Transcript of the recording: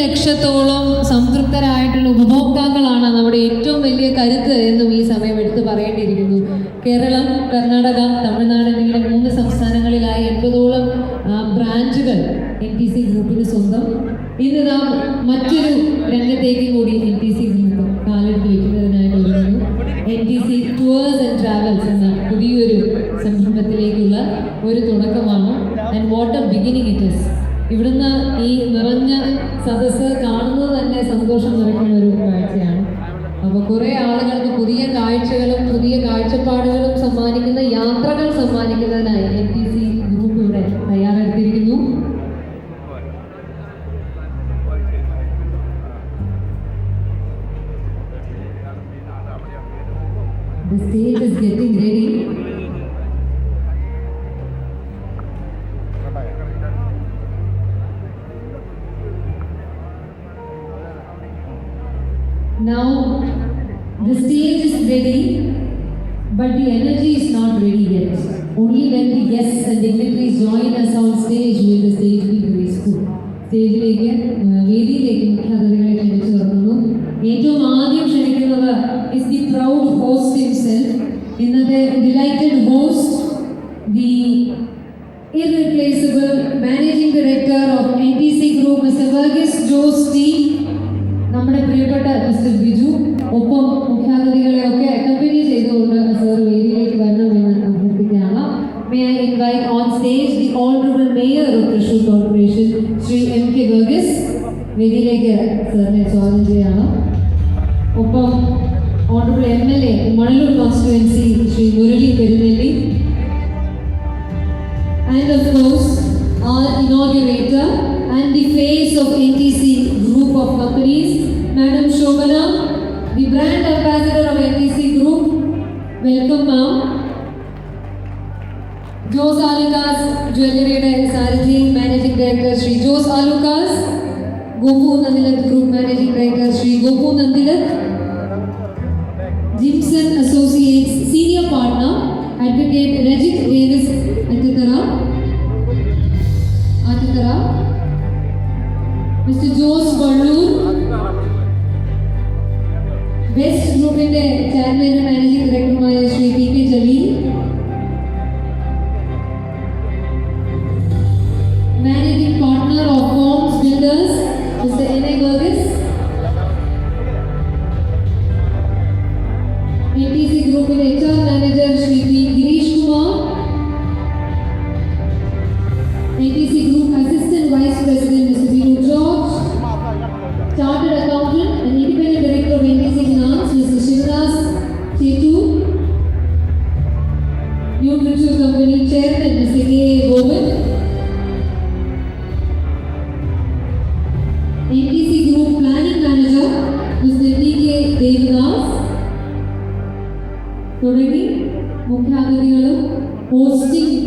ലക്ഷത്തോളം സംതൃപ്തരായിട്ടുള്ള ഉപഭോക്താക്കളാണ് നമ്മുടെ ഏറ്റവും വലിയ കരുത്ത് എന്നും ഈ സമയം എടുത്തു പറയേണ്ടിയിരിക്കുന്നു. കേരളം, കർണാടക, തമിഴ്നാട് എന്നിങ്ങനെ 3 സംസ്ഥാനങ്ങളിലായി 80ഓളം ബ്രാഞ്ചുകൾ NTC ഗ്രൂപ്പിന് സ്വന്തം. ഇന്ന് നാം മറ്റൊരു രംഗത്തേക്ക് കൂടി NTC ഗ്രൂപ്പ് കാലെടുത്ത് വയ്ക്കുന്നതിനായിട്ട് ഒരുങ്ങുന്നു. NTC ടൂവേഴ്സ് ആൻഡ് ട്രാവൽസ് എന്ന പുതിയൊരു സംരംഭത്തിലേക്കുള്ള ഒരു തുടക്കമാണ്. And what A beginning it is. ഇവിടുന്ന് ഈ നിറഞ്ഞ സദസ്സ് കാണുന്നത് തന്നെ സന്തോഷം നിറയ്ക്കുന്ന ഒരു കാഴ്ചയാണ്. അപ്പോൾ കുറേ ആളുകൾക്ക് പുതിയ കാഴ്ചകളും പുതിയ കാഴ്ചപ്പാടുകളും സമ്മാനിക്കുന്ന യാത്രകൾ സമ്മാനിക്കുന്നതിനായി NTC ഗ്രൂപ്പ് ഇവിടെ തയ്യാറെടുത്തിരിക്കുന്നു. The stage is getting ready. Now the stage is ready, but the energy is not ready yet. Only when the guests and dignitaries join us on stage will the stage be graceful. സ്റ്റേജിലേക്ക് വേദിയിലേക്ക് മുഖ്യാതിഥികളെ ക്ഷണിച്ചു തുറക്കുന്നു. ഏറ്റവും ആദ്യം ക്ഷണിക്കുന്നത് is the proud host himself. ഇന്നത്തെ delighted host, the irreplaceable managing director of NTC Group, Mr. Verghese Jose T. നമ്മുടെ പ്രിയപ്പെട്ട മിസ്റ്റർ ബിജു. ഒപ്പം മുഖ്യാതിഥികളെയൊക്കെ അക്കമ്പനി ചെയ്തുകൊണ്ട് സർ വേദിയിലേക്ക് വരണമെന്ന് അഭ്യർത്ഥിക്കുകയാണ്. May I invite on stage the Honorable Mayor of Thrissur Corporation, Shri M.K. Verghese. വേദിയിലേക്ക് സാറിനെ സ്വാഗതം ചെയ്യാണ്. ഒപ്പം Honorable MLA Manalur Constituency, Shri Murali Perumelli. And of course, our inaugurator and the face of NTC Group of Companies, Madam Shobana, the brand ambassador of NTC Group. Welcome, ma'am. Jose Alucas Jewellery Sarthi Managing Director Shri Jose Alucas, Gopu Nandilat Group Managing Director Shri Gopu Nandilat, Jimson Associates Senior Partner Advocate Rajit Davis Atitara, Mr. Jose Vallur, Best Group Chairman and Managing Director Shri P.K. Jalil, Managing Partner of Forms Builders, Mr. N.A. Verghese, NTC Group HR Manager Shri P. Girish Kumar, NTC Group Assistant Vice President Mr. Vinu George, Chartered Accountant and Independent Director of NTC Finance Mr. Shivadas Chetu, New Thrissur Company Chairman Mr. K.A. Govind, NTC Group Planning Manager Mr. T.K. Devadas, തുടങ്ങി മുഖ്യാതിഥികളും hosting